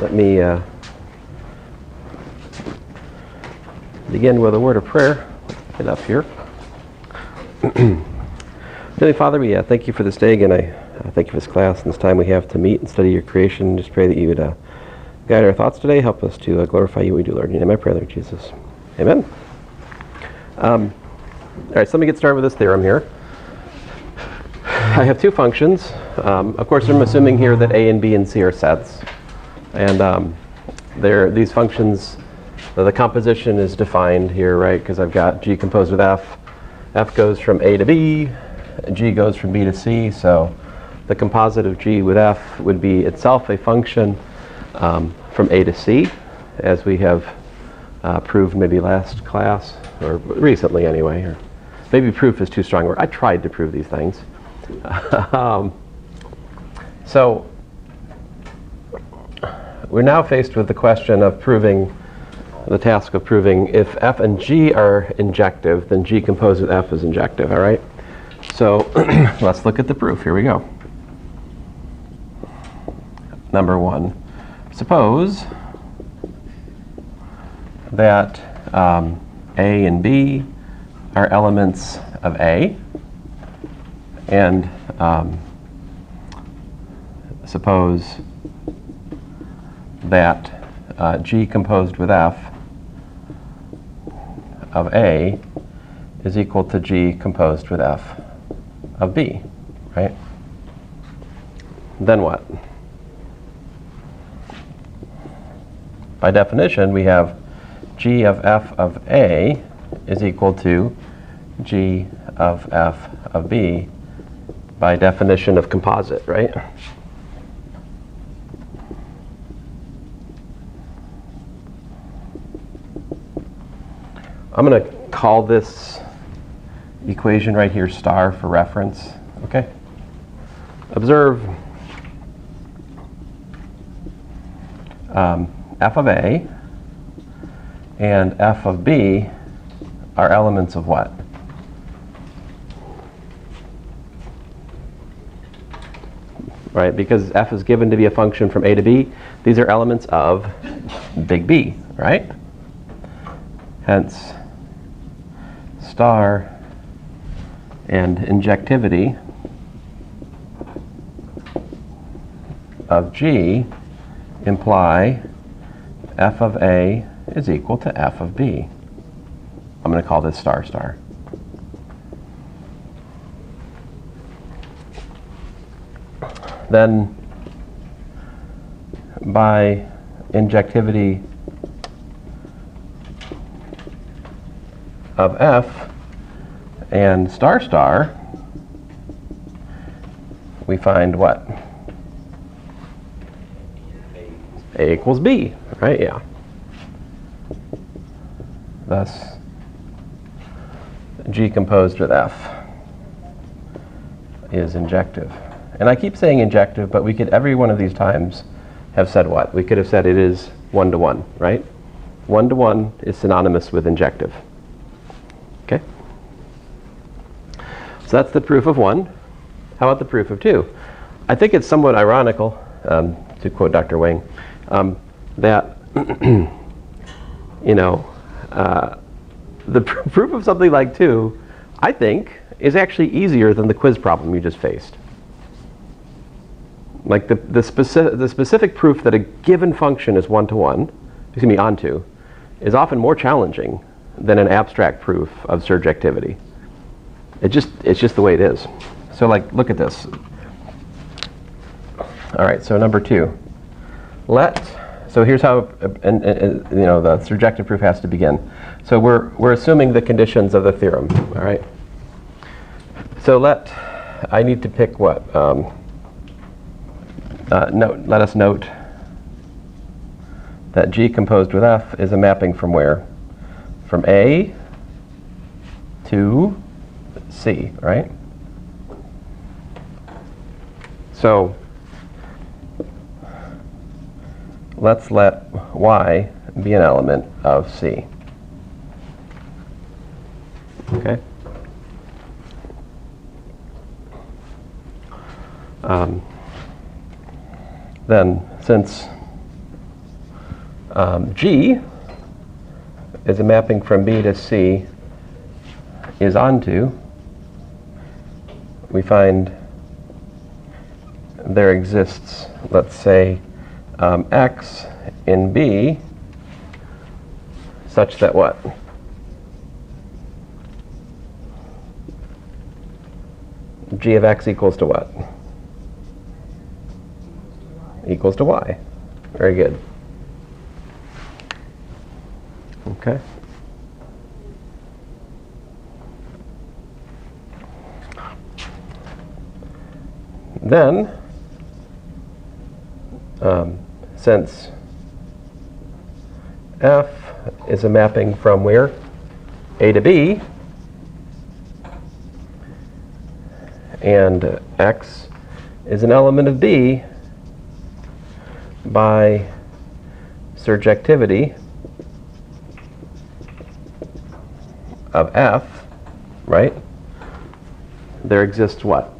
Let me begin with a word of prayer. Get up here. Heavenly Father, we thank you for this day again. I thank you for this class and this time we have to meet and study your creation. Just pray that you would guide our thoughts today. Help us to glorify you. We do, Lord. In your name I pray, Lord Jesus. Amen. All right, so let me get started with this theorem here. I have two functions. Of course, I'm assuming here that a and b and c are sets. And these functions, the composition is defined here, right? Because I've got g composed with f. F goes from a to b. G goes from b to c. So the composite of g with f would be itself a function from a to c, as we have proved maybe last class, or recently anyway. Or maybe proof is too strong a word. I tried to prove these things. So we're now faced with the question of proving, the task of proving if f and g are injective, then g composed with f is injective, all right? So let's look at the proof. Here we go. Number one, suppose that a and b are elements of A, and suppose that g composed with f of A is equal to g composed with f of B, right? Then what? By definition, we have g of f of A is equal to g of f of B by definition of composite, right? I'm going to call this equation right here star for reference, okay? Observe f of A and f of B are elements of what? Right, because f is given to be a function from A to B, these are elements of big B, right? Hence, star and injectivity of G imply f of A is equal to f of B. I'm going to call this star star. Then, by injectivity of f and star star, we find what? A equals B, right? Yeah. Thus, G composed with F is injective. And I keep saying injective, but we could every one of these times have said what? We could have said it is one-to-one, right? One-to-one is synonymous with injective. Okay? So that's the proof of one. How about the proof of two? I think it's somewhat ironical, to quote Dr. Wang, that the proof of something like two, I think, is actually easier than the quiz problem you just faced. Like the specific proof that a given function is one-to-one, onto, is often more challenging than an abstract proof of surjectivity. It's just the way it is. So look at this. All right, so number two. So here's how the surjective proof has to begin. So we're assuming the conditions of the theorem. All right. So I need to pick what? Let us note that G composed with F is a mapping from where? From A to C, right? So let's let Y be an element of C. Okay? Then, since G is a mapping from B to C is onto, we find there exists, let's say, X in B such that what? G of X equals to what? Equals to Y. Very good. Okay. Then, since F is a mapping from where? A to B, and X is an element of B by surjectivity of F, right? There exists what?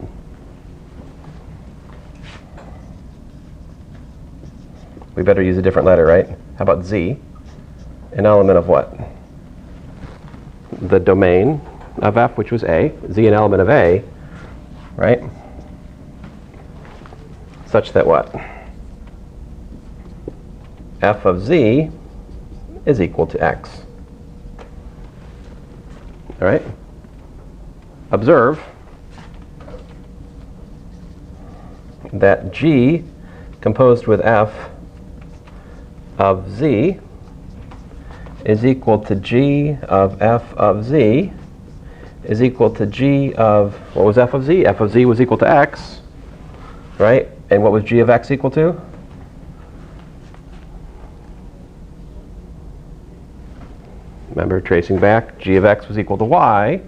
We better use a different letter, right? How about Z? An element of what? The domain of F, which was A. Z an element of A, right? Such that what? F of Z is equal to X. All right? Observe that G composed with F of Z is equal to G of F of Z is equal to G of, what was F of Z? F of Z was equal to X, right? And what was G of X equal to? Remember, tracing back, G of X was equal to Y.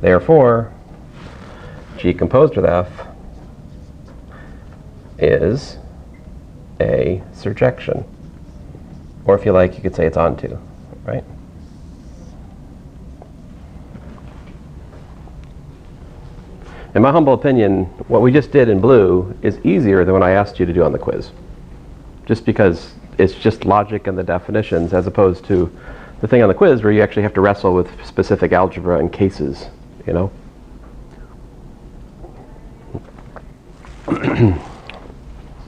Therefore, G composed with F is a surjection. Or if you like, you could say it's onto, right? In my humble opinion, what we just did in blue is easier than what I asked you to do on the quiz. Just because it's just logic and the definitions, as opposed to the thing on the quiz where you actually have to wrestle with specific algebra and cases, you know?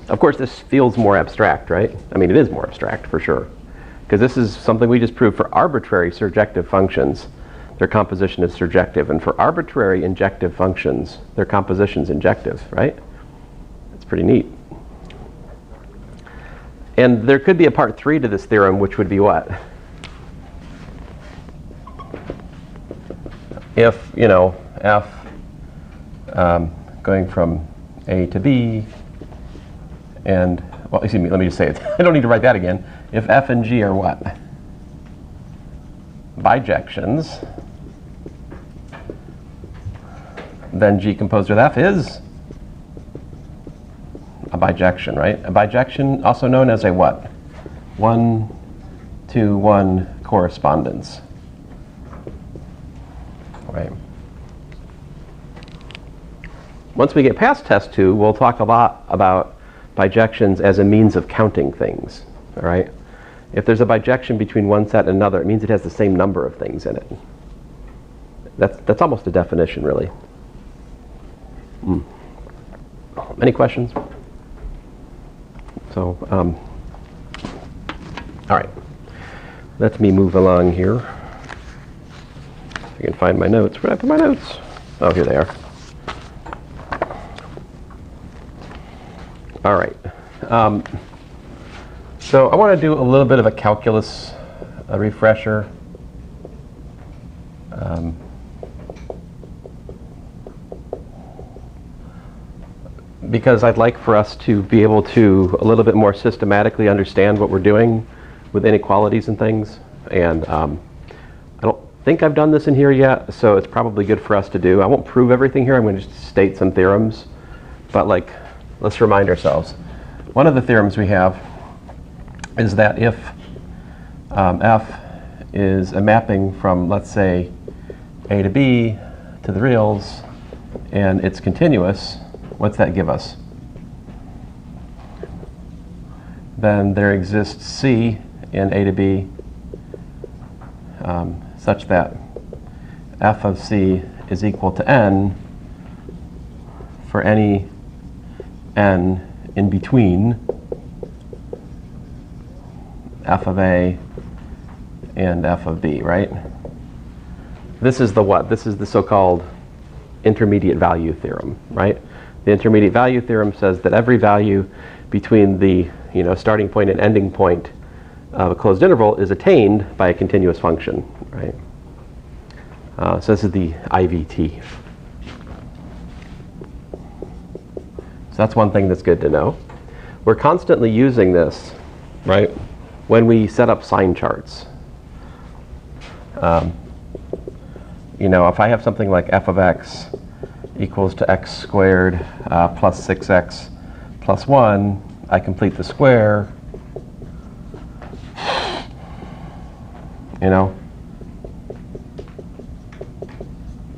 Of course, this feels more abstract, right? I mean, it is more abstract for sure. Because this is something we just proved for arbitrary surjective functions. Their composition is surjective. And for arbitrary injective functions, their composition is injective, right? It's pretty neat. And there could be a part 3 to this theorem, which would be what? If, you know, F going from A to B, and, well, excuse me, let me just say it. I don't need to write that again. If F and G are what? Bijections, then G composed with F is a bijection, right? A bijection, also known as a what? 1-to-1 correspondence, right? Once we get past test 2, we'll talk a lot about bijections as a means of counting things, all right? If there's a bijection between one set and another, it means it has the same number of things in it. That's almost a definition, really. Any questions? So, all right. Let me move along here. If I can find my notes. Where did I put my notes? Oh, here they are. All right. So I want to do a little bit of a calculus refresher. Because I'd like for us to be able to a little bit more systematically understand what we're doing with inequalities and things. And I don't think I've done this in here yet, so it's probably good for us to do. I won't prove everything here. I'm going to just state some theorems. But let's remind ourselves. One of the theorems we have is that if F is a mapping from, let's say, A to B to the reals, and it's continuous, what's that give us? then there exists C in A to B such that f of C is equal to n for any n in between f of A and f of B, right? This is the what? This is the so-called intermediate value theorem, right? The intermediate value theorem says that every value between the starting point and ending point of a closed interval is attained by a continuous function, right? So this is the IVT. So that's one thing that's good to know. We're constantly using this, right, when we set up sign charts. If I have something like f of x equals to x squared plus 6x plus 1, I complete the square,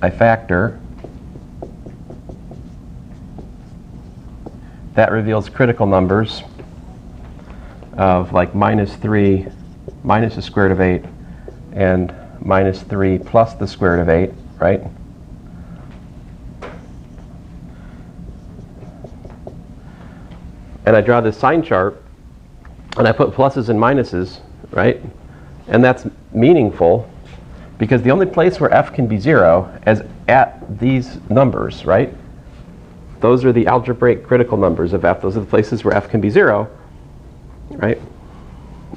I factor. That reveals critical numbers of like -3 minus the square root of 8 and -3 plus the square root of 8, right? And I draw this sign chart, and I put pluses and minuses, right? And that's meaningful because the only place where f can be 0 is at these numbers, right? Those are the algebraic critical numbers of f. Those are the places where f can be 0, right?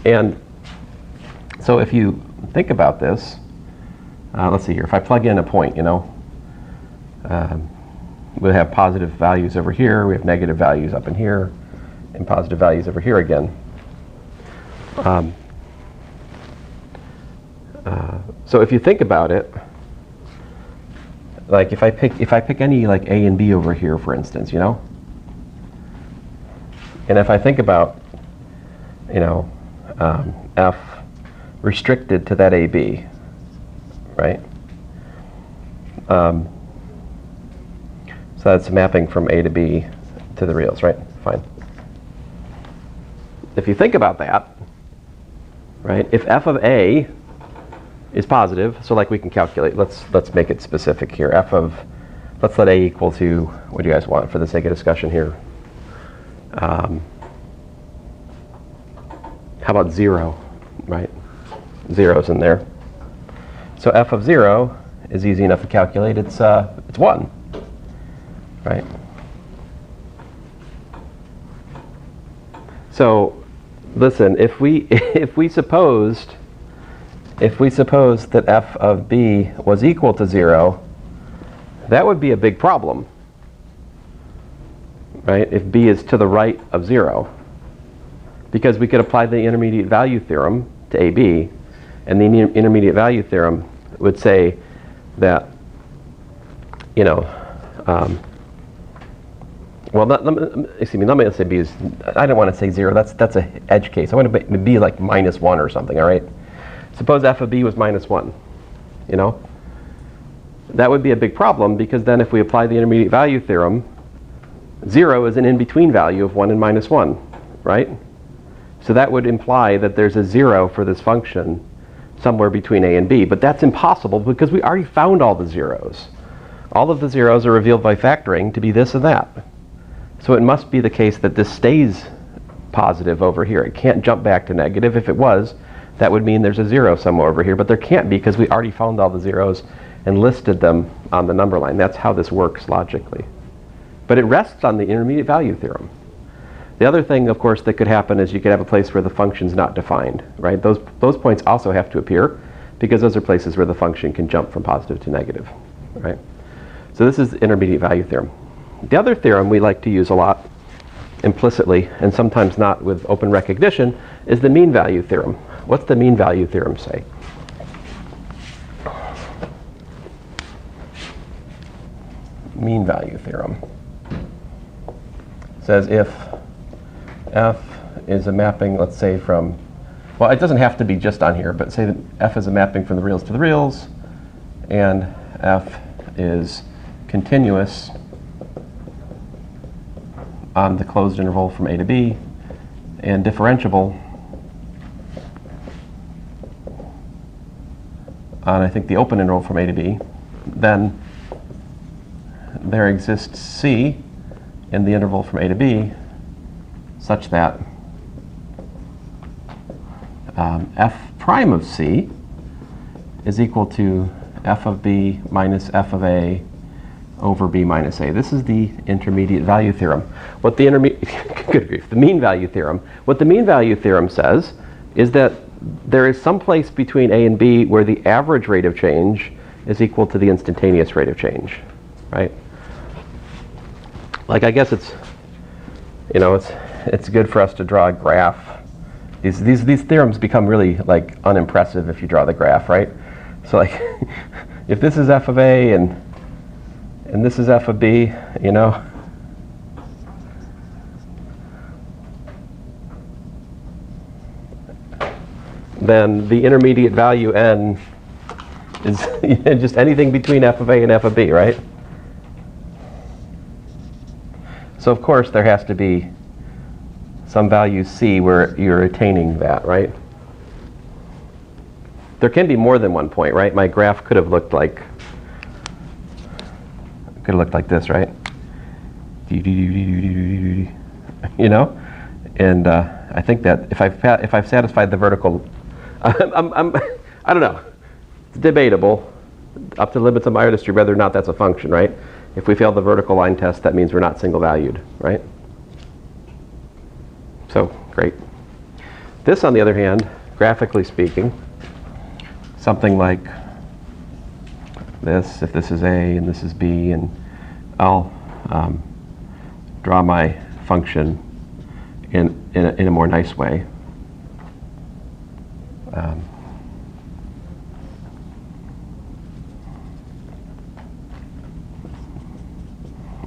And so if you think about this, let's see here. If I plug in a point, we'll have positive values over here. We have negative values up in here, and positive values over here again. So if you think about it, like if I pick any like A and B over here, for instance, and if I think about, f restricted to that AB, right? So that's mapping from A to B to the reals, right? Fine. If you think about that, right? If f of A is positive, so like we can calculate, let's make it specific here. Let's let A equal to, what do you guys want for the sake of discussion here? How about 0, right? 0's in there. So f of 0 is easy enough to calculate. It's 1, right? So listen, if we supposed that f of B was equal to 0, that would be a big problem, right? If B is to the right of 0, because we could apply the intermediate value theorem to AB, and the intermediate value theorem would say that, let me say B is, I don't want to say 0, that's an edge case. I want to be like -1 or something, all right? Suppose f of B was -1, That would be a big problem, because then if we apply the intermediate value theorem, 0 is an in-between value of 1 and -1, right? So that would imply that there's a 0 for this function somewhere between A and B. But that's impossible because we already found all the zeros. All of the zeros are revealed by factoring to be this and that. So it must be the case that this stays positive over here. It can't jump back to negative. If it was, that would mean there's a 0 somewhere over here. But there can't be, because we already found all the zeros and listed them on the number line. That's how this works logically. But it rests on the intermediate value theorem. The other thing, of course, that could happen is you could have a place where the function's not defined, right? Those points also have to appear, because those are places where the function can jump from positive to negative, right? So this is the intermediate value theorem. The other theorem we like to use a lot implicitly, and sometimes not with open recognition, is the mean value theorem. What's the mean value theorem say? Mean value theorem says if f is a mapping, let's say from, well, it doesn't have to be just on here, but say that f is a mapping from the reals to the reals, and f is continuous on the closed interval from A to B, and differentiable on, I think, the open interval from a to b, then there exists c in the interval from a to b such that f prime of c is equal to f of b minus f of a over b minus a. This is the intermediate value theorem. What the good grief, the mean value theorem. What the mean value theorem says is that there is some place between a and b where the average rate of change is equal to the instantaneous rate of change, right? Like, I guess it's, you know, it's good for us to draw a graph. These theorems become really like unimpressive if you draw the graph, right? So like, if this is f of a and this is f of b, you know, then the intermediate value n is just anything between f of a and f of b, right? So of course there has to be some value c where you're attaining that, right? There can be more than one point, right? My graph could have looked like this, right? You know, and I think that if I've satisfied the vertical, I don't know. It's debatable, up to the limits of my artistry, whether or not that's a function, right? If we fail the vertical line test, that means we're not single valued, right? So great. This, on the other hand, graphically speaking, something like this, if this is A and this is B, and I'll draw my function in a more nice way.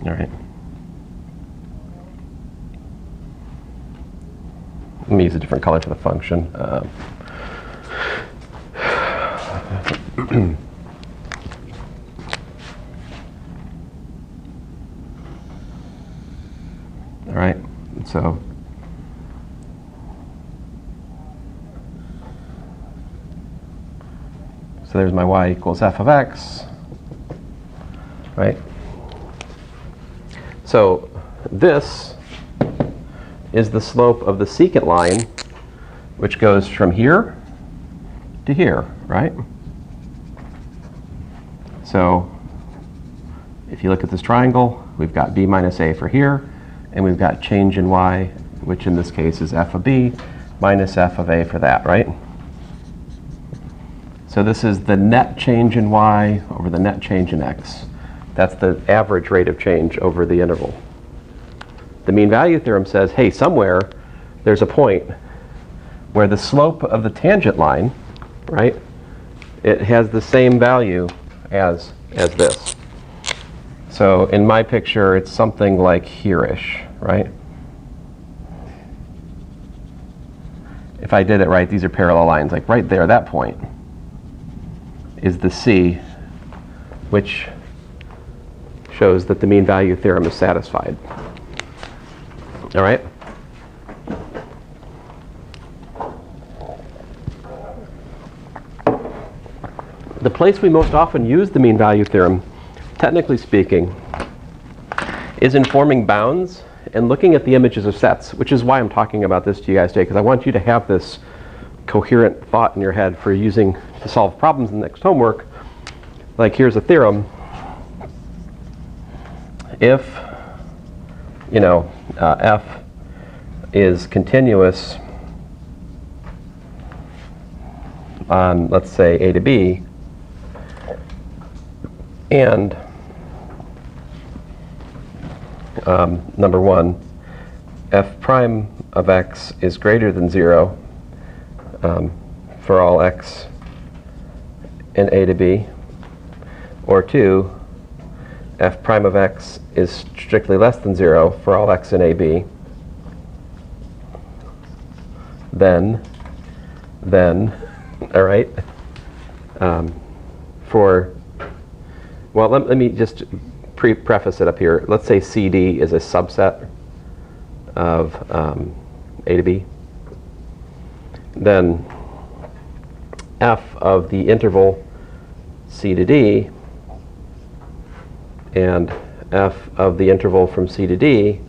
All right. Let me use a different color for the function. All right, so there's my y equals f of x, right? So this is the slope of the secant line, which goes from here to here, right? So if you look at this triangle, we've got b minus a for here, and we've got change in y, which in this case is f of b minus f of a for that, right? So this is the net change in y over the net change in x. That's the average rate of change over the interval. The mean value theorem says, hey, somewhere there's a point where the slope of the tangent line, right, it has the same value as this. So in my picture, it's something like here-ish, right? If I did it right, these are parallel lines. Like right there, that point is the C, which shows that the mean value theorem is satisfied. All right? The place we most often use the mean value theorem, technically speaking, is in forming bounds and looking at the images of sets, which is why I'm talking about this to you guys today, because I want you to have this coherent thought in your head for using to solve problems in the next homework. Like, here's a theorem. If, you know, f is continuous on, let's say, a to b, and number one, f prime of x is greater than 0 for all x in a to b, or 2, f prime of x is strictly less than 0 for all x in ab, then, all right, well, let me just preface it up here. Let's say CD is a subset of a to b, then f of the interval c to d and f of the interval from c to d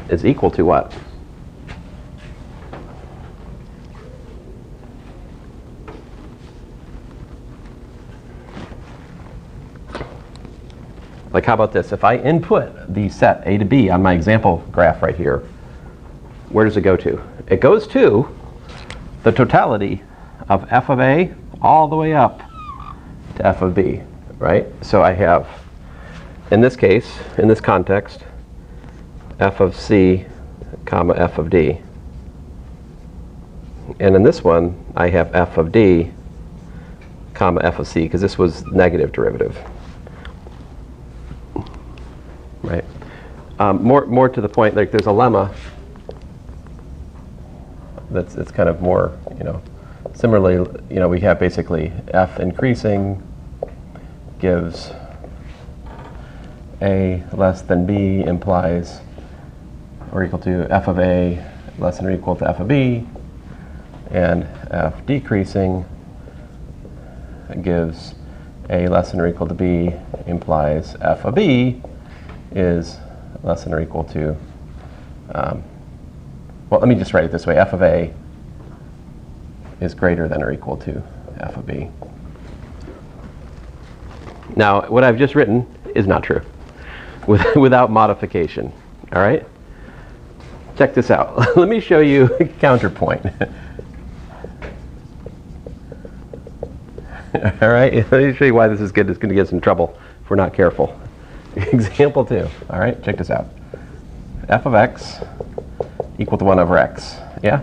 is equal to what? Like, how about this? If I input the set a to b on my example graph right here, where does it go to? It goes to the totality of f of a all the way up to f of b, right? So I have, in this case, in this context, f of c comma f of d. And in this one, I have f of d comma f of c, because this was negative derivative. Right. More to the point, like there's a lemma it's kind of more, similarly, we have basically f increasing gives a less than b implies or equal to f of a less than or equal to f of b, and f decreasing gives a less than or equal to b implies f of b is less than or equal to, well, let me just write it this way. F of a is greater than or equal to f of b. Now, what I've just written is not true without modification. All right? Check this out. Let me show you a counterpoint. All right? Let me show you why this is good. It's going to get us in trouble if we're not careful. Example 2. All right? Check this out. F of x equal to 1 over x. Yeah?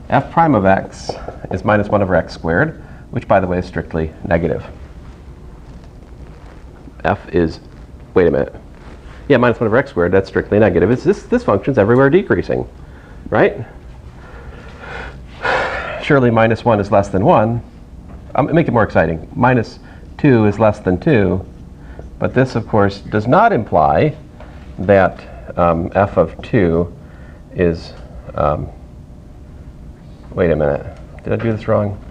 F prime of x is minus 1 over x squared, which, by the way, is strictly negative. F is, wait a minute. Yeah, minus 1 over x squared, that's strictly negative. This function's everywhere decreasing, right? Surely minus 1 is less than 1. Make it more exciting. Minus 2 is less than 2. But this, of course, does not imply that f of 2 is, wait a minute. Did I do this wrong?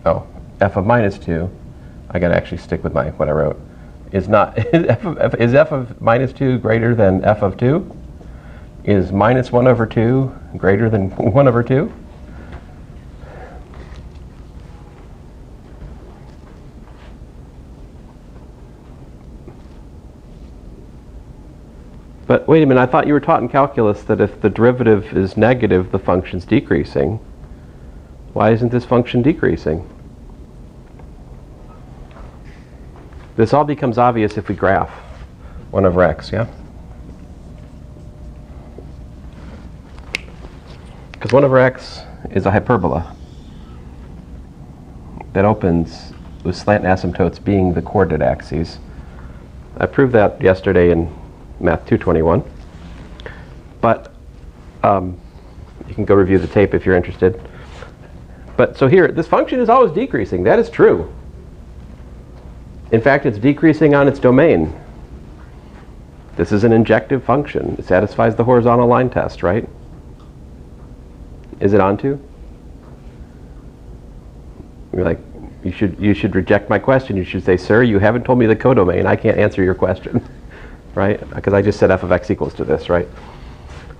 Oh, f of minus 2, I got to actually stick with what I wrote, is not, is f of minus 2 greater than f of 2? Is minus 1 over 2 greater than 1 over 2? But wait a minute, I thought you were taught in calculus that if the derivative is negative, the function's decreasing. Why isn't this function decreasing? This all becomes obvious if we graph 1 over x, yeah? Because 1 over x is a hyperbola that opens with slant asymptotes being the coordinate axes. I proved that yesterday in Math 221. But you can go review the tape if you're interested. But so here, this function is always decreasing. That is true. In fact, it's decreasing on its domain. This is an injective function. It satisfies the horizontal line test, right? Is it onto? You're like, you should reject my question. You should say, sir, you haven't told me the codomain. I can't answer your question, right? Because I just said f of x equals to this, right?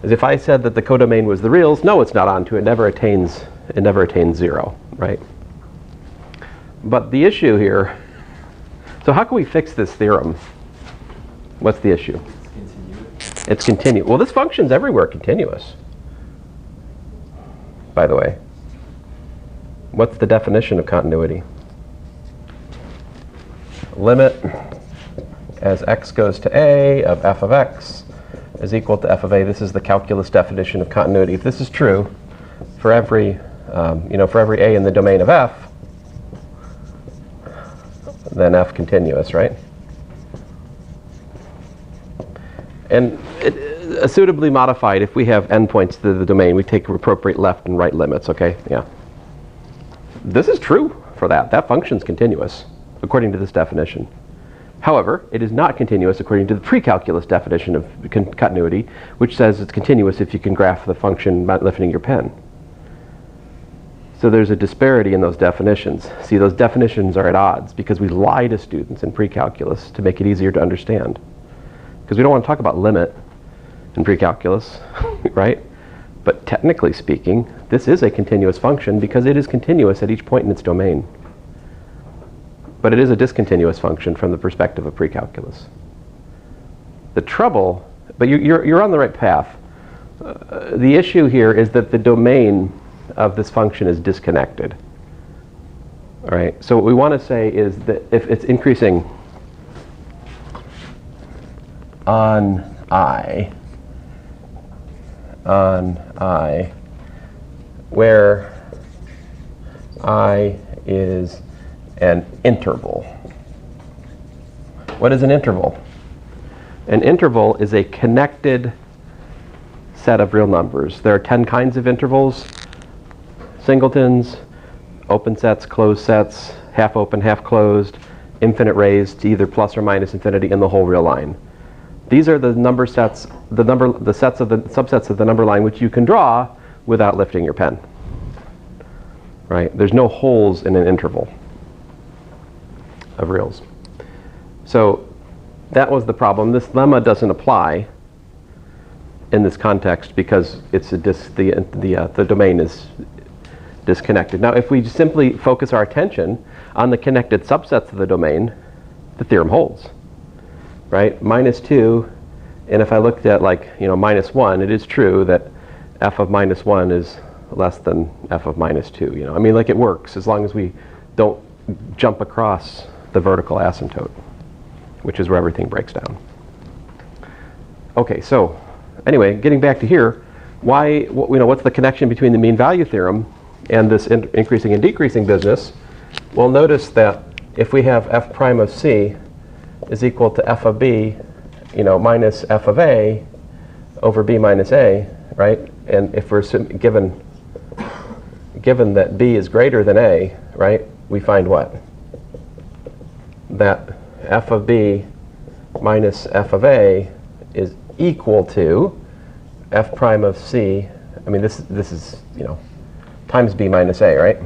As if I said that the codomain was the reals. No, it's not onto. It never attains 0, right? But the issue here, so how can we fix this theorem? What's the issue? It's continuous. Well, this function's everywhere continuous, by the way. What's the definition of continuity? Limit as x goes to a of f of x is equal to f of a. This is the calculus definition of continuity. If this is true for every, for every a in the domain of f, then f continuous, right? And suitably modified, if we have endpoints to the domain, we take appropriate left and right limits, okay? Yeah. this is true for that. That function's continuous, according to this definition. However, it is not continuous according to the pre-calculus definition of continuity, which says it's continuous if you can graph the function by lifting your pen. So there's a disparity in those definitions. See, those definitions are at odds because we lie to students in pre-calculus to make it easier to understand. Because we don't want to talk about limit in pre-calculus, right? But technically speaking, this is a continuous function because it is continuous at each point in its domain. But it is a discontinuous function from the perspective of pre-calculus. The trouble, but you're on the right path. The issue here is that the domain of this function is disconnected. All right, so what we want to say is that if it's increasing on I, where I is an interval. What is an interval? An interval is a connected set of real numbers. There are 10 kinds of intervals: singletons, open sets, closed sets, half open, half closed, infinite raised to either plus or minus infinity in the whole real line. These are the number sets, the sets of the subsets of the number line which you can draw without lifting your pen. Right? There's no holes in an interval of reals. So that was the problem. This lemma doesn't apply in this context because it's the domain is disconnected. Now, if we simply focus our attention on the connected subsets of the domain, the theorem holds, right? -2, and if I looked at -1, it is true that f of -1 is less than f of -2. I mean, it works as long as we don't jump across the vertical asymptote, which is where everything breaks down. Okay, so anyway, getting back to here, what's the connection between the mean value theorem and this increasing and decreasing business? Well, notice that if we have f prime of c is equal to f of b, minus f of a over b minus a, right? And if we're given that b is greater than a, right, we find what? That f of b minus f of a is equal to f prime of c. I mean, this is, times b minus a, right?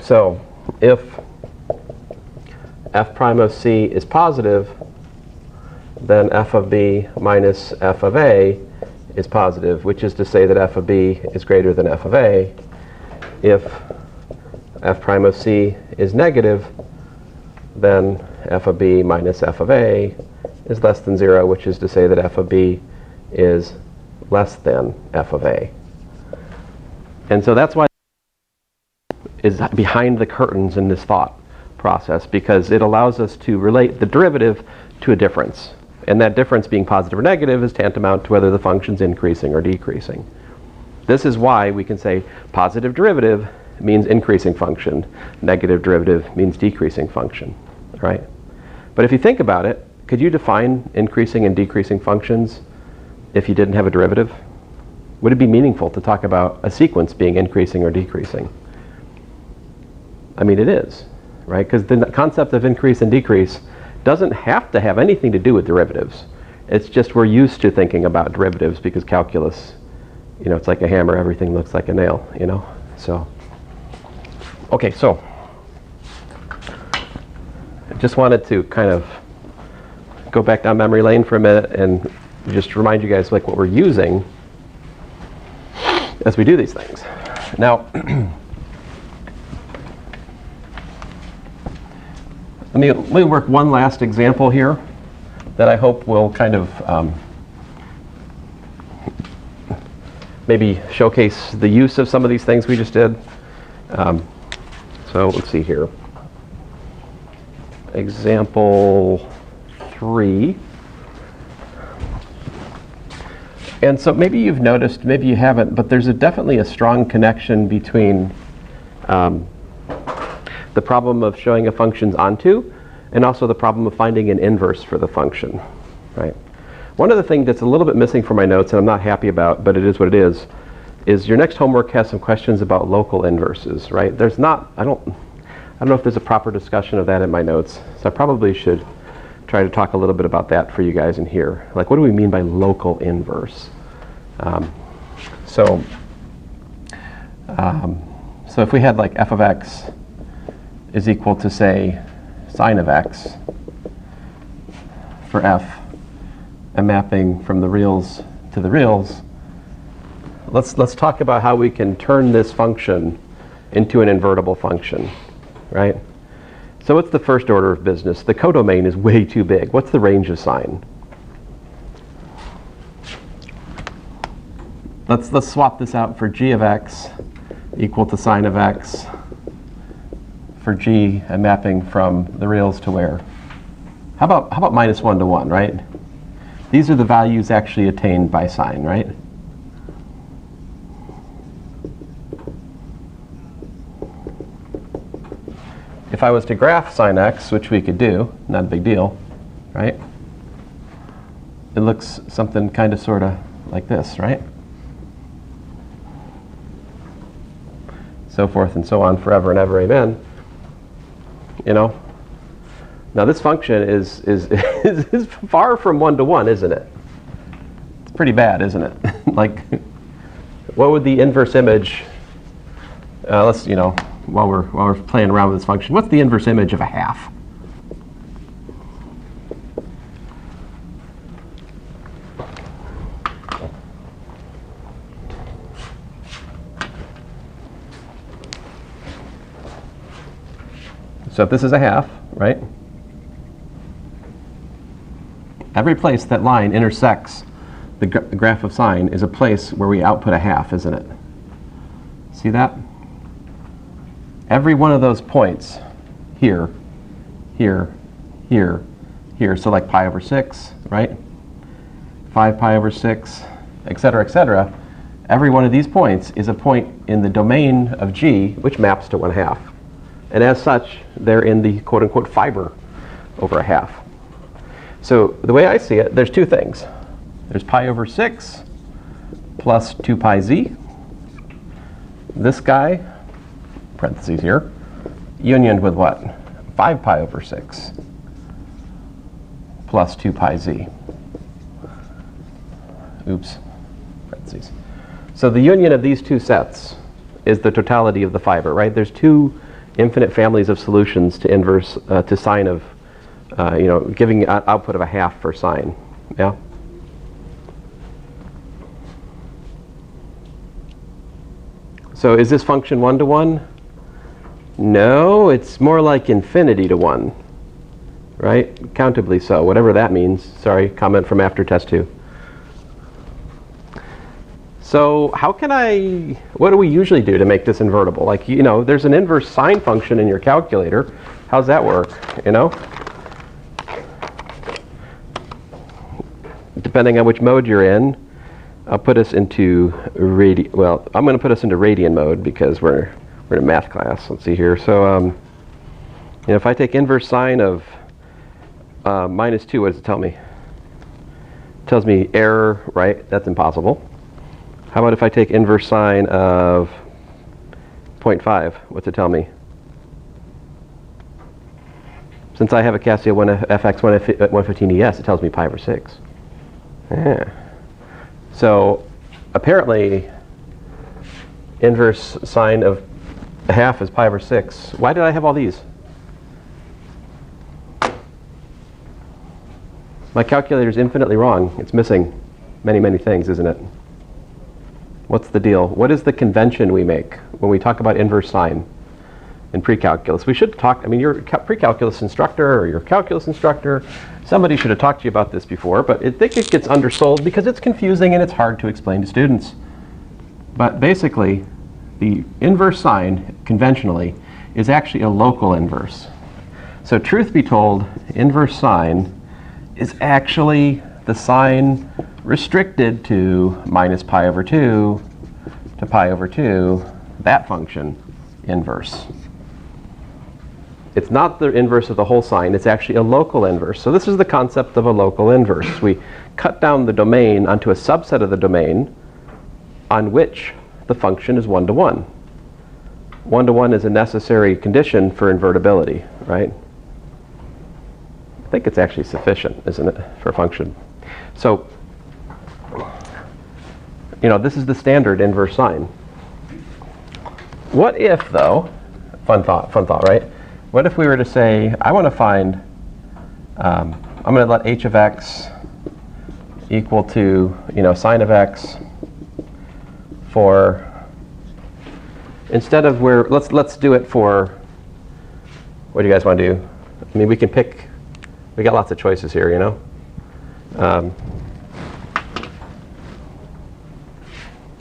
So if f prime of c is positive, then f of b minus f of a is positive, which is to say that f of b is greater than f of a. If f prime of c is negative, then f of b minus f of a is less than 0, which is to say that f of b is less than f of a. And so that's why is behind the curtains in this thought process, because it allows us to relate the derivative to a difference. And that difference being positive or negative is tantamount to whether the function's increasing or decreasing. This is why we can say positive derivative means increasing function, negative derivative means decreasing function, right? But if you think about it, could you define increasing and decreasing functions if you didn't have a derivative? Would it be meaningful to talk about a sequence being increasing or decreasing? I mean, it is, right? Because the concept of increase and decrease doesn't have to have anything to do with derivatives. It's just we're used to thinking about derivatives because calculus, it's like a hammer, everything looks like a nail, So, okay, so I just wanted to kind of go back down memory lane for a minute and just remind you guys what we're using as we do these things. Now, let me work one last example here that I hope will kind of maybe showcase the use of some of these things we just did. So let's see here. Example 3. And so maybe you've noticed, maybe you haven't, but there's definitely a strong connection between the problem of showing a function's onto and also the problem of finding an inverse for the function, right? One of the things that's a little bit missing from my notes and I'm not happy about, but it is what it is is your next homework has some questions about local inverses, right? There's not, I don't know if there's a proper discussion of that in my notes, so I probably should try to talk a little bit about that for you guys in here. Like, what do we mean by local inverse? So if we had like f of x is equal to, say, sine of x for f, and mapping from the reals to the reals, let's talk about how we can turn this function into an invertible function, right? So what's the first order of business? The codomain is way too big. What's the range of sine? Let's swap this out for g of x equal to sine of x for g and mapping from the reals to where? How about -1 to 1, right? These are the values actually attained by sine, right? If I was to graph sine x, which we could do, not a big deal, right? It looks something kind of sort of like this, right? So forth and so on, forever and ever, amen. You know? Now this function is far from 1 to 1, isn't it? It's pretty bad, isn't it? Like, what would the inverse image, let's, you know, while we're playing around with this function, what's the inverse image of a half? So if this is a half, right? Every place that line intersects the graph of sine is a place where we output a half, isn't it? See that? Every one of those points, here, here, here, here, so like pi over 6, right? 5 pi over 6, etc., every one of these points is a point in the domain of G which maps to 1/2. And as such, they're in the quote-unquote fiber over a half. So the way I see it, there's two things. There's pi over 6 plus 2 pi z. This guy, parentheses here, unioned with what? 5 pi over 6 plus 2 pi z. Oops, parentheses. So the union of these two sets is the totality of the fiber, right? There's two infinite families of solutions to inverse, to sine of, you know, giving output of a half for sine, yeah? So is this function 1 to 1? No, it's more like infinity to 1, right? Countably so, whatever that means. Sorry, comment from after test 2. So how can what do we usually do to make this invertible? Like, you know, there's an inverse sine function in your calculator. How's that work, you know? Depending on which mode you're in, I'll put us into well, I'm going to put us into radian mode because we're in a math class. Let's see here. So, you know, if I take inverse sine of -2, what does it tell me? It tells me error, right? That's impossible. How about if I take inverse sine of 0.5? What's it tell me? Since I have a Casio 1FX 115 ES, it tells me pi over 6. Yeah. So apparently inverse sine of a half is pi over 6. Why did I have all these? My calculator is infinitely wrong. It's missing many, many things, isn't it? What's the deal? What is the convention we make when we talk about inverse sine in pre-calculus? We should talk, I mean, your pre-calculus instructor or your calculus instructor, somebody should have talked to you about this before, but I think it gets undersold because it's confusing and it's hard to explain to students. But basically, the inverse sine, conventionally, is actually a local inverse. So truth be told, inverse sine is actually the sine restricted to minus pi over 2 to pi over 2, that function, inverse. It's not the inverse of the whole sine, it's actually a local inverse. So this is the concept of a local inverse. We cut down the domain onto a subset of the domain on which the function is 1 to 1. 1 to 1 is a necessary condition for invertibility, right? I think it's actually sufficient, isn't it, for a function? So, this is the standard inverse sine. What if, though, fun thought, right? What if we were to say, I want to find, I'm going to let h of x equal to, sine of x for, instead of let's do it for, what do you guys want to do? I mean, we can pick, we got lots of choices here,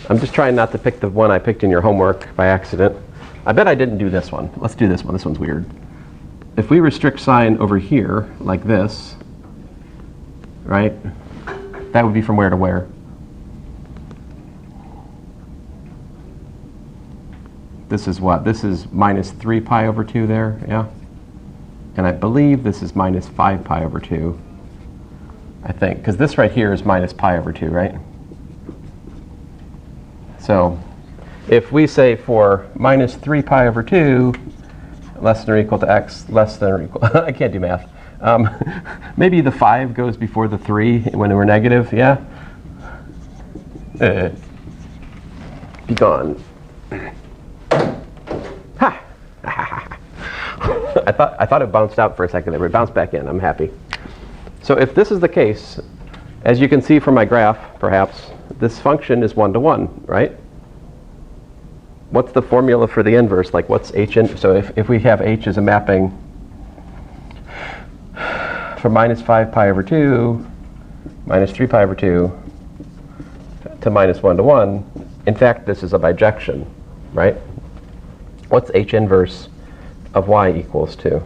I'm just trying not to pick the one I picked in your homework by accident. I bet I didn't do this one. Let's do this one. This one's weird. If we restrict sine over here, like this, right? That would be from where to where? This is what? This is minus 3 pi over 2 there, yeah? And I believe this is minus 5 pi over 2, I think. Because this right here is minus pi over 2, right? So if we say for minus 3 pi over 2 less than or equal to x less than or equal, I can't do math. Maybe the 5 goes before the 3 when we're negative, yeah? Be gone. Ha! I thought it bounced out for a second there, but it bounced back in. I'm happy. So if this is the case, as you can see from my graph, perhaps, this function is 1 to 1, right? What's the formula for the inverse? Like, what's h in? So if we have h as a mapping from minus 5 pi over 2, minus 3 pi over 2, to minus 1 to 1, in fact, this is a bijection, right? What's h inverse of y equals to?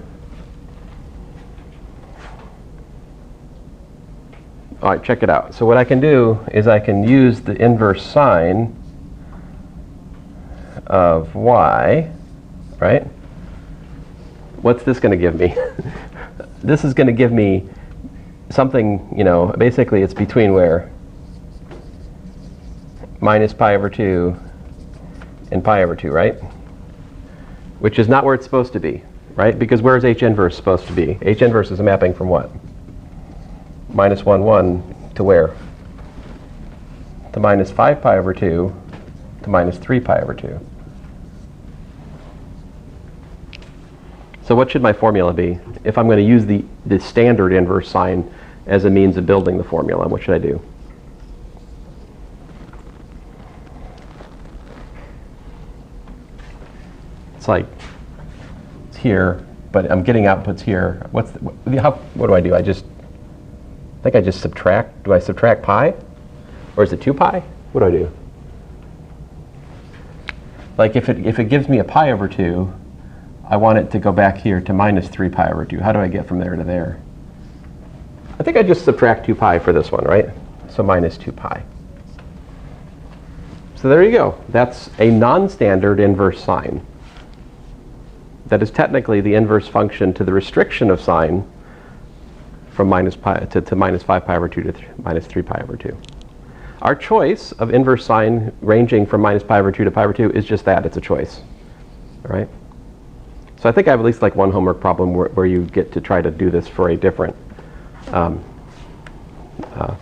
All right, check it out. So what I can do is I can use the inverse sine of y, right? What's this going to give me? This is going to give me something, basically it's between where? Minus pi over 2 and pi over 2, right? Which is not where it's supposed to be, right? Because where is h inverse supposed to be? H inverse is a mapping from what? Minus 1, 1 to where? To minus 5 pi over 2 to minus 3 pi over 2. So what should my formula be? If I'm going to use the standard inverse sine as a means of building the formula, what should I do? It's like, it's here, but I'm getting outputs here. What do I do? I think I just subtract. Do I subtract pi? Or is it 2 pi? What do I do? Like if it gives me a pi over 2, I want it to go back here to minus 3 pi over 2. How do I get from there to there? I think I just subtract 2 pi for this one, right? So minus 2 pi. So there you go. That's a non-standard inverse sine. That is technically the inverse function to the restriction of sine from minus pi to minus 5 pi over 2 to minus 3 pi over 2. Our choice of inverse sine ranging from minus pi over 2 to pi over 2 is just that. It's a choice. All right? So I think I have at least like one homework problem where you get to try to do this for a different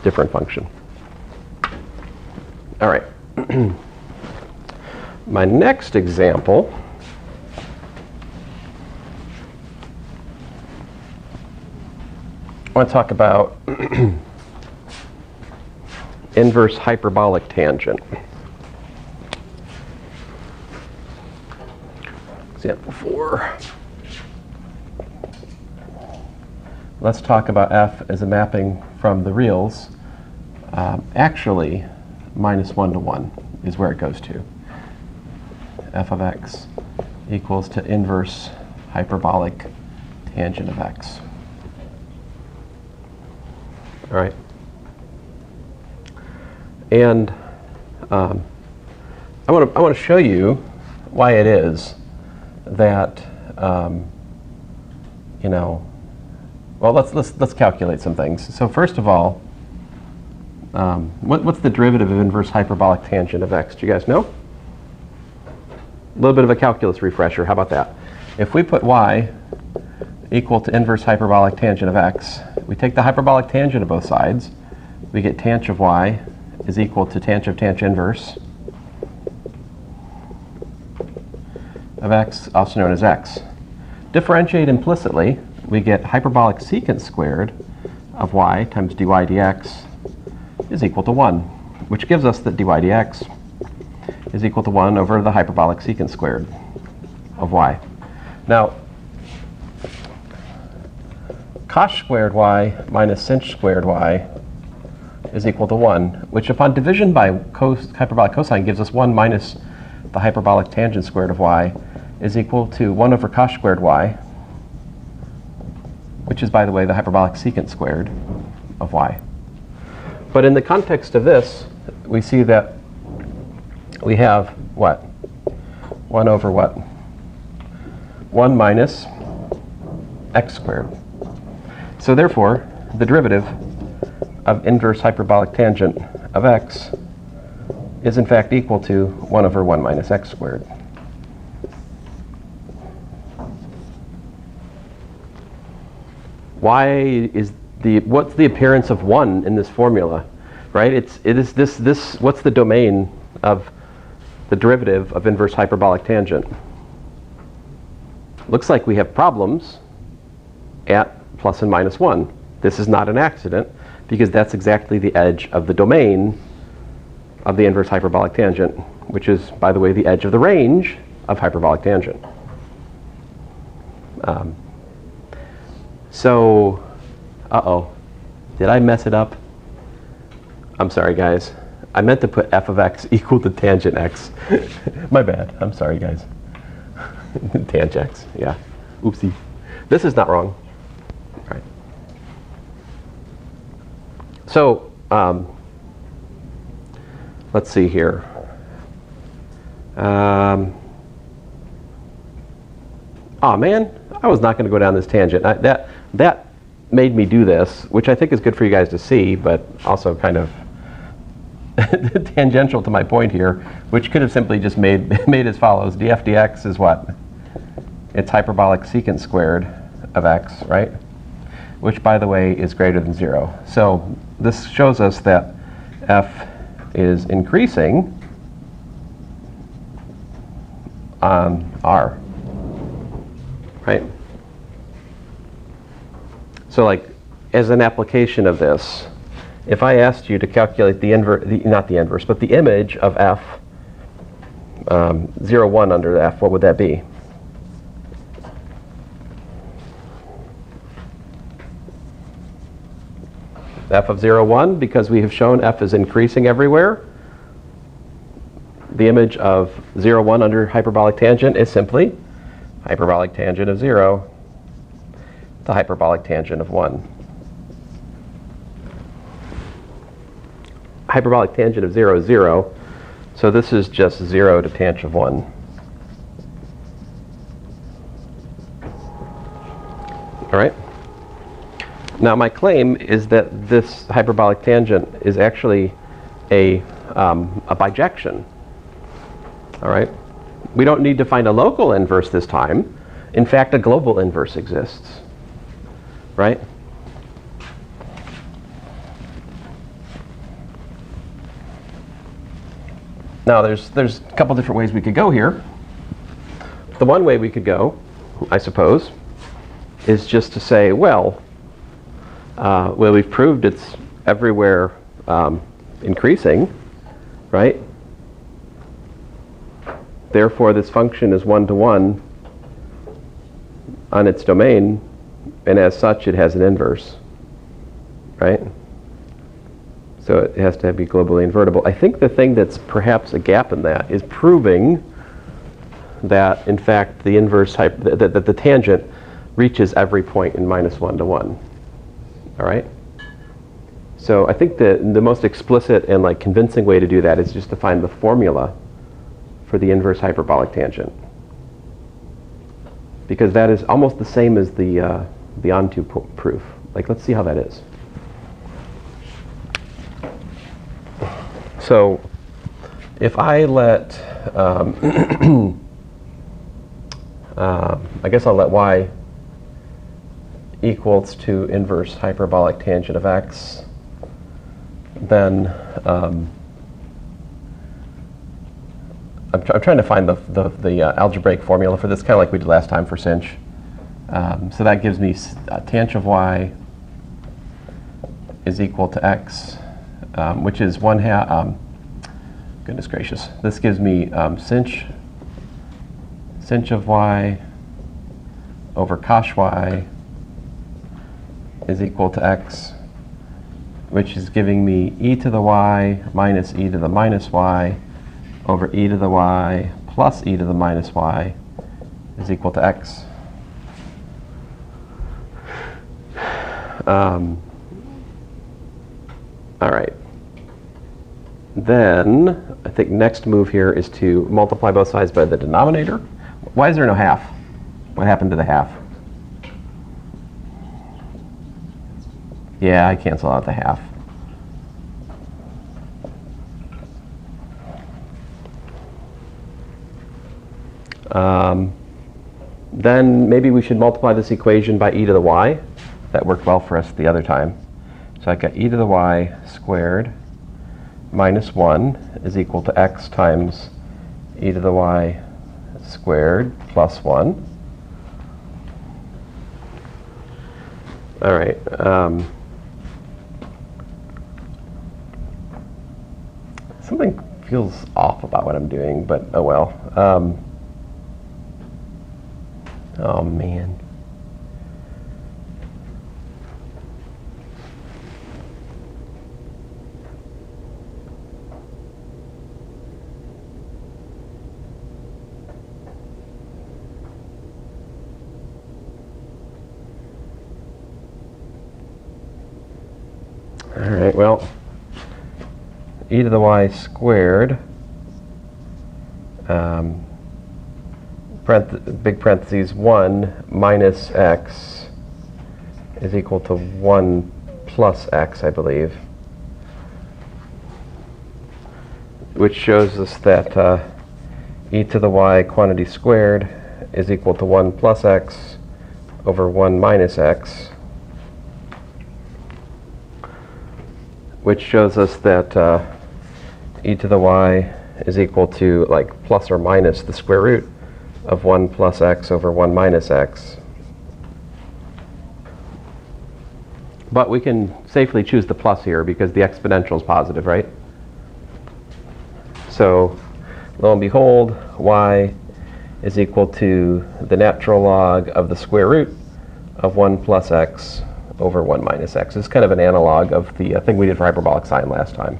different function. All right. My next example I want to talk about inverse hyperbolic tangent. Example 4. Let's talk about f as a mapping from the reals. Actually, minus 1 to 1 is where it goes to. F of x equals to inverse hyperbolic tangent of x. All right. And I want to show you why it is that well, let's calculate some things. So first of all, what's the derivative of inverse hyperbolic tangent of x? Do you guys know? little bit of a calculus refresher. How about that? If we put y equal to inverse hyperbolic tangent of x, we take the hyperbolic tangent of both sides. We get tangent of y is equal to tangent of tangent inverse of x, also known as x. Differentiate implicitly, we get hyperbolic secant squared of y times dy dx is equal to 1, which gives us that dy dx is equal to 1 over the hyperbolic secant squared of y. Now, cos squared y minus sinh squared y is equal to 1, which upon division by hyperbolic cosine gives us 1 minus the hyperbolic tangent squared of y is equal to 1 over cos squared y, which is, by the way, the hyperbolic secant squared of y. But in the context of this, we see that we have what? 1 over what? 1 minus x squared. So therefore, the derivative of inverse hyperbolic tangent of x is in fact equal to 1 over 1 minus x squared. What's the appearance of 1 in this formula, right? It is this, what's the domain of the derivative of inverse hyperbolic tangent? Looks like we have problems at plus and minus 1. This is not an accident, because that's exactly the edge of the domain of the inverse hyperbolic tangent, which is, by the way, the edge of the range of hyperbolic tangent. So, did I mess it up? I'm sorry, guys. I meant to put f of x equal to tangent x. My bad. I'm sorry, guys. Tangent x, yeah. Oopsie. This is not wrong. All right. So, let's see here. Oh man, I was not going to go down this tangent. That made me do this, which I think is good for you guys to see, but also kind of tangential to my point here, which could have simply just made as follows. df dx is what? It's hyperbolic secant squared of x, right? Which, by the way, is greater than 0. So this shows us that f is increasing on r, right? So like, as an application of this, if I asked you to calculate not the inverse, but the image of f, 0, 1 under f, what would that be? F of 0, 1, because we have shown f is increasing everywhere. The image of 0, 1 under hyperbolic tangent is simply hyperbolic tangent of 0 to hyperbolic tangent of 1. Hyperbolic tangent of 0 is 0, so this is just 0 to tangent of 1. All right? Now my claim is that this hyperbolic tangent is actually a bijection. All right? We don't need to find a local inverse this time. In fact, a global inverse exists. Right? Now there's a couple different ways we could go here. The one way we could go, I suppose, is just to say, well, we've proved it's everywhere increasing, right? Therefore, this function is 1 to 1 on its domain, and as such, it has an inverse, right? So it has to be globally invertible. I think the thing that's perhaps a gap in that is proving that, in fact, the inverse that the tangent reaches every point in minus 1 to 1. All right? So I think the most explicit and like convincing way to do that is just to find the formula for the inverse hyperbolic tangent, because that is almost the same as the onto proof. Like, let's see how that is. So if I let I guess I'll let y equals to inverse hyperbolic tangent of x. Then I'm trying to find the algebraic formula for this, kind of like we did last time for sinh. So that gives me tangent of y is equal to x, which is 1/2. Goodness gracious. This gives me sinh of y over cos y is equal to x, which is giving me e to the y minus e to the minus y over e to the y plus e to the minus y is equal to x. All right. Then I think next move here is to multiply both sides by the denominator. Why is there no half? What happened to the half? Yeah, I cancel out the half. Then maybe we should multiply this equation by e to the y. That worked well for us the other time. So I got e to the y squared minus 1 is equal to x times e to the y squared plus 1. All right. Something feels off about what I'm doing, but oh well. Oh man. All right, well, e to the y squared, big parentheses, 1 minus x is equal to 1 plus x, I believe, which shows us that e to the y quantity squared is equal to 1 plus x over 1 minus x, which shows us that e to the y is equal to like plus or minus the square root of 1 plus x over 1 minus x. But we can safely choose the plus here because the exponential is positive, right? So lo and behold, y is equal to the natural log of the square root of 1 plus x over 1 minus x. It's kind of an analog of the thing we did for hyperbolic sine last time.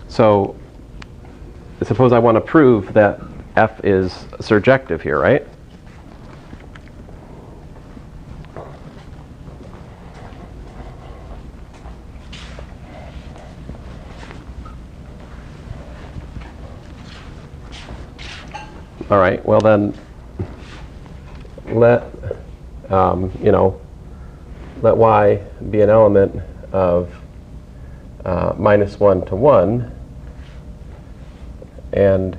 So suppose I want to prove that f is surjective here, right? All right, well then, let let y be an element of minus 1 to 1, and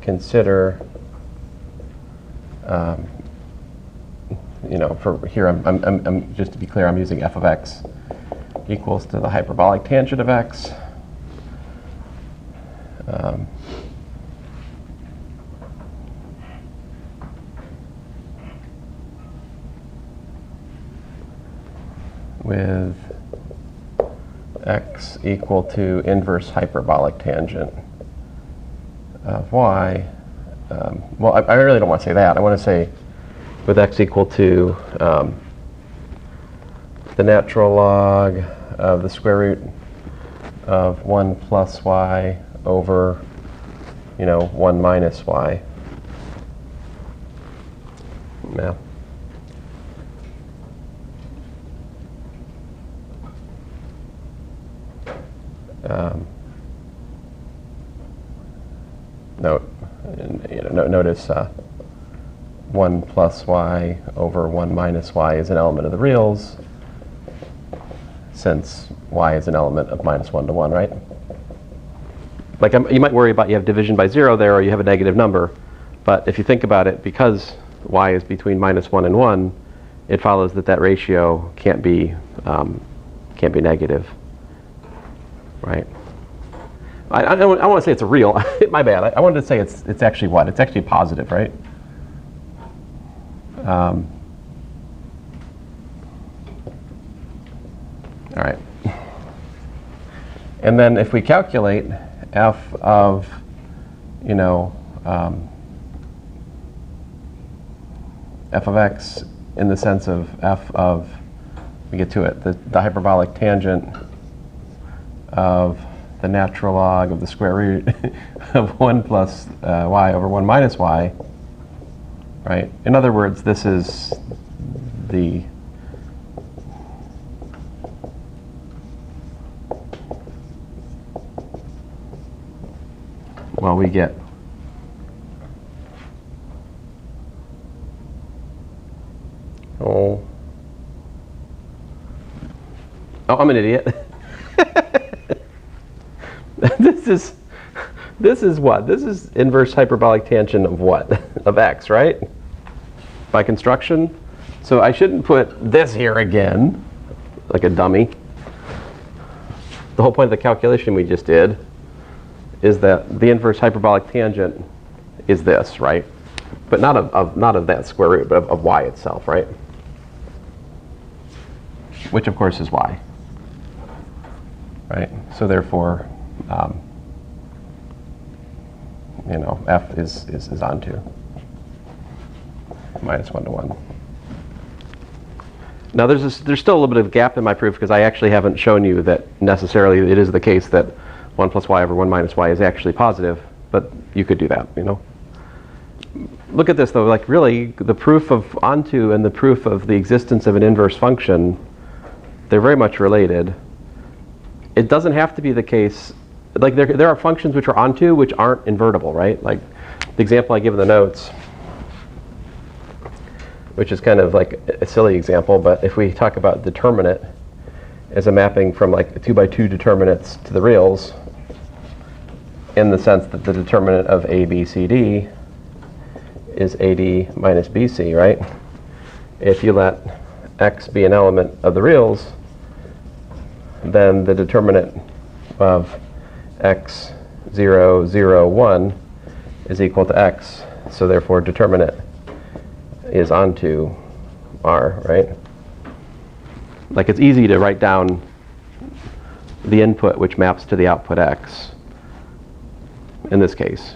consider, for here, I'm just to be clear, I'm using f of x equals to the hyperbolic tangent of x. With x equal to inverse hyperbolic tangent of y. Well, I really don't want to say that. I want to say with x equal to the natural log of the square root of 1 plus y over, 1 minus y. Yeah. Notice 1 plus y over 1 minus y is an element of the reals. since y is an element of minus 1 to 1, right? Like you might worry about you have division by 0 there, or you have a negative number. But if you think about it, because y is between minus 1 and 1, it follows that that ratio can't be negative, right? I don't want to say it's a real. My bad. I wanted to say it's actually what? It's actually positive, right? All right. And then if we calculate f of, f of x in the sense of f of, we get to it, the hyperbolic tangent of the natural log of the square root of 1 plus y over 1 minus y, right? In other words, this is the we get I'm an idiot. This is what? This is inverse hyperbolic tangent of what? Of x, right? By construction. So I shouldn't put this here again, like a dummy. The whole point of the calculation we just did is that the inverse hyperbolic tangent is this, right? But not of that square root, but of y itself, right? Which of course is y, right? So therefore, f is onto minus 1 to 1. Now there's still a little bit of a gap in my proof because I actually haven't shown you that necessarily it is the case that 1 plus y over 1 minus y is actually positive, but you could do that, Look at this though, like really the proof of onto and the proof of the existence of an inverse function, they're very much related. It doesn't have to be the case, like there are functions which are onto which aren't invertible, right? Like the example I give in the notes, which is kind of like a silly example, but if we talk about determinant as a mapping from like 2 by 2 determinants to the reals, in the sense that the determinant of A, B, C, D is AD minus BC, right? If you let x be an element of the reals, then the determinant of x 0, 0, 1 is equal to x. So therefore determinant is onto R, right? Like it's easy to write down the input which maps to the output x in this case.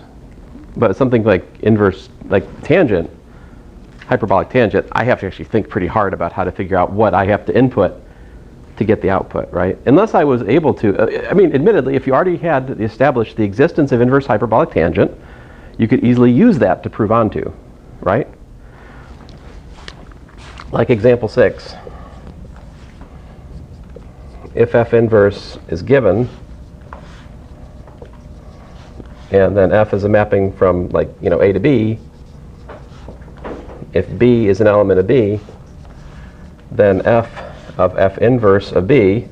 But something like inverse, like tangent, hyperbolic tangent, I have to actually think pretty hard about how to figure out what I have to input to get the output, right? Unless I was able to, admittedly, if you already had established the existence of inverse hyperbolic tangent, you could easily use that to prove onto, right? Like example 6. If f inverse is given, and then f is a mapping from A to B, if B is an element of B, then f of f inverse of B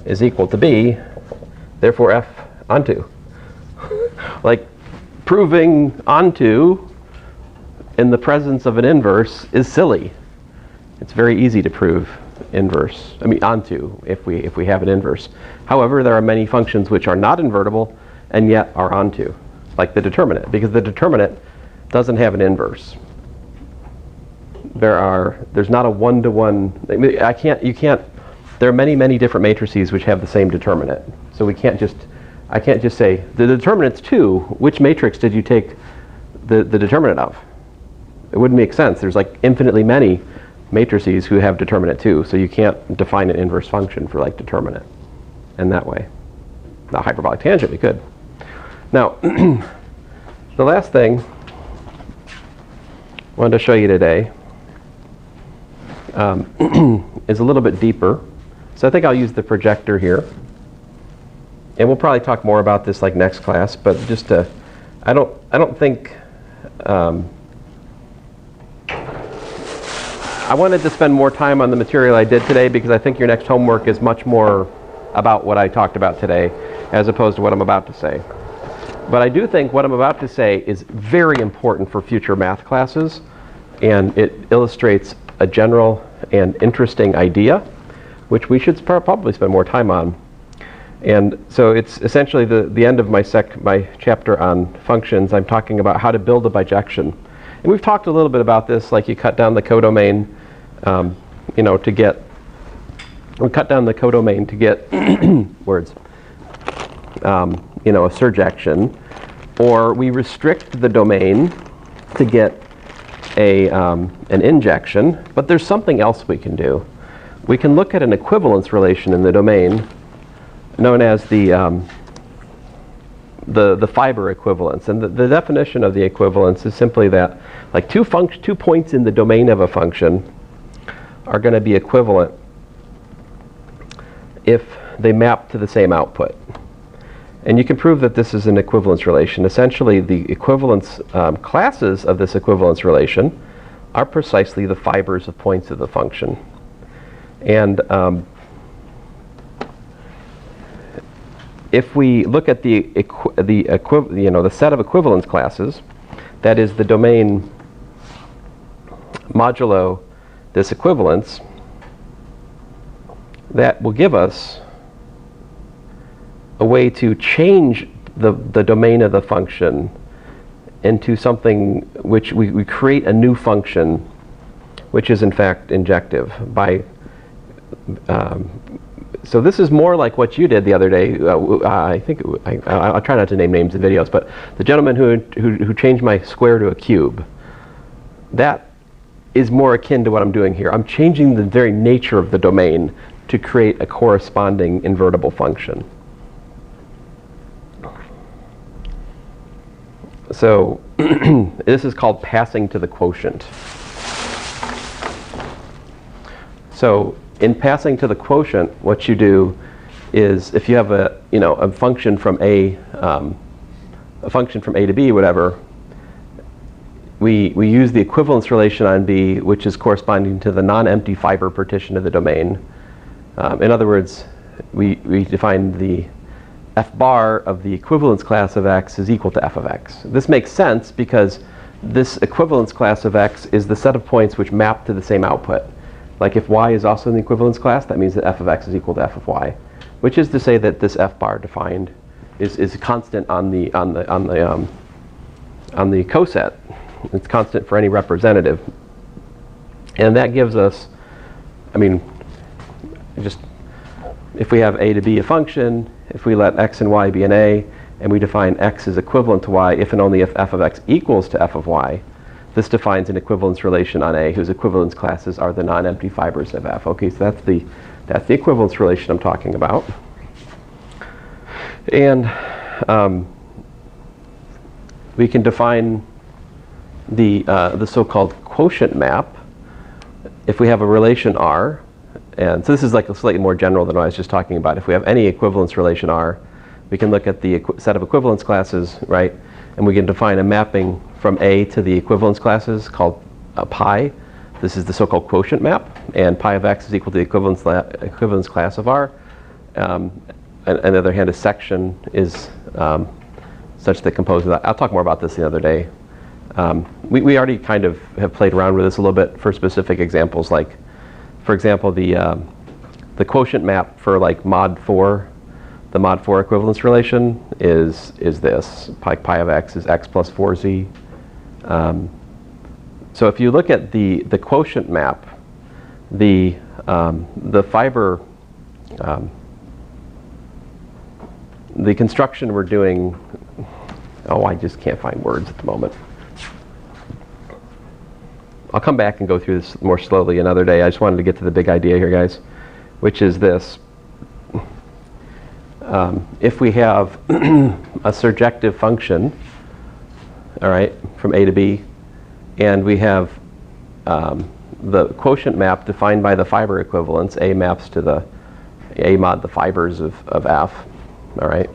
is equal to B, therefore f onto. Like proving onto in the presence of an inverse is silly. It's very easy to prove onto if we have an inverse. However, there are many functions which are not invertible and yet are onto, like the determinant, because the determinant doesn't have an inverse. There's not a one-to-one. There are many different matrices which have the same determinant. So I can't just say the determinant's 2. Which matrix did you take the determinant of? It wouldn't make sense. There's like infinitely many matrices who have determinant 2, so you can't define an inverse function for like determinant in that way. Now hyperbolic tangent we could. Now the last thing I wanted to show you today is a little bit deeper. So I think I'll use the projector here. And we'll probably talk more about this like next class, but just to, I don't think, I wanted to spend more time on the material I did today because I think your next homework is much more about what I talked about today as opposed to what I'm about to say. But I do think what I'm about to say is very important for future math classes, and it illustrates a general and interesting idea, which we should probably spend more time on. And so it's essentially the end of my chapter on functions. I'm talking about how to build a bijection. And we've talked a little bit about this, like you cut down the codomain, we cut down the codomain to get words, a surjection, or we restrict the domain to get an injection. But there's something else we can do. We can look at an equivalence relation in the domain known as the fiber equivalence. And the definition of the equivalence is simply that like two points in the domain of a function are going to be equivalent if they map to the same output. And you can prove that this is an equivalence relation. Essentially, the equivalence classes of this equivalence relation are precisely the fibers of points of the function. And if we look at the set of equivalence classes, that is the domain modulo this equivalence, that will give us a way to change the domain of the function into something which we create a new function, which is in fact injective. So this is more like what you did the other day. I think I'll try not to name names in videos, but the gentleman who changed my square to a cube, that is more akin to what I'm doing here. I'm changing the very nature of the domain to create a corresponding invertible function. So this is called passing to the quotient. So in passing to the quotient, what you do is, if you have a function from a function from a to b, whatever, we use the equivalence relation on b, which is corresponding to the non-empty fiber partition of the domain. In other words, we define the f bar of the equivalence class of x is equal to f of x. This makes sense because this equivalence class of x is the set of points which map to the same output. Like if y is also in the equivalence class, that means that f of x is equal to f of y, which is to say that this f bar defined is constant on the coset. It's constant for any representative, and that gives us, if we have a to b a function, if we let x and y be an a, and we define x is equivalent to y if and only if f of x equals to f of y, this defines an equivalence relation on A whose equivalence classes are the non-empty fibers of F. Okay, so that's the equivalence relation I'm talking about. And we can define the so-called quotient map if we have a relation R. And so this is like slightly more general than what I was just talking about. If we have any equivalence relation R, we can look at the set of equivalence classes, right? And we can define a mapping from A to the equivalence classes called pi. This is the so-called quotient map, and pi of x is equal to the equivalence class of R. On the other hand, a section is such that composed of that. I'll talk more about this the other day. We already kind of have played around with this a little bit for specific examples, like, for example, the quotient map for like mod 4. The mod 4 equivalence relation is this. Pi of x is x plus 4z. So if you look at the quotient map, the fiber, the construction we're doing, I just can't find words at the moment. I'll come back and go through this more slowly another day. I just wanted to get to the big idea here, guys, which is this. If we have a surjective function, all right, from A to B, and we have the quotient map defined by the fiber equivalence, A maps to A mod the fibers of F, all right,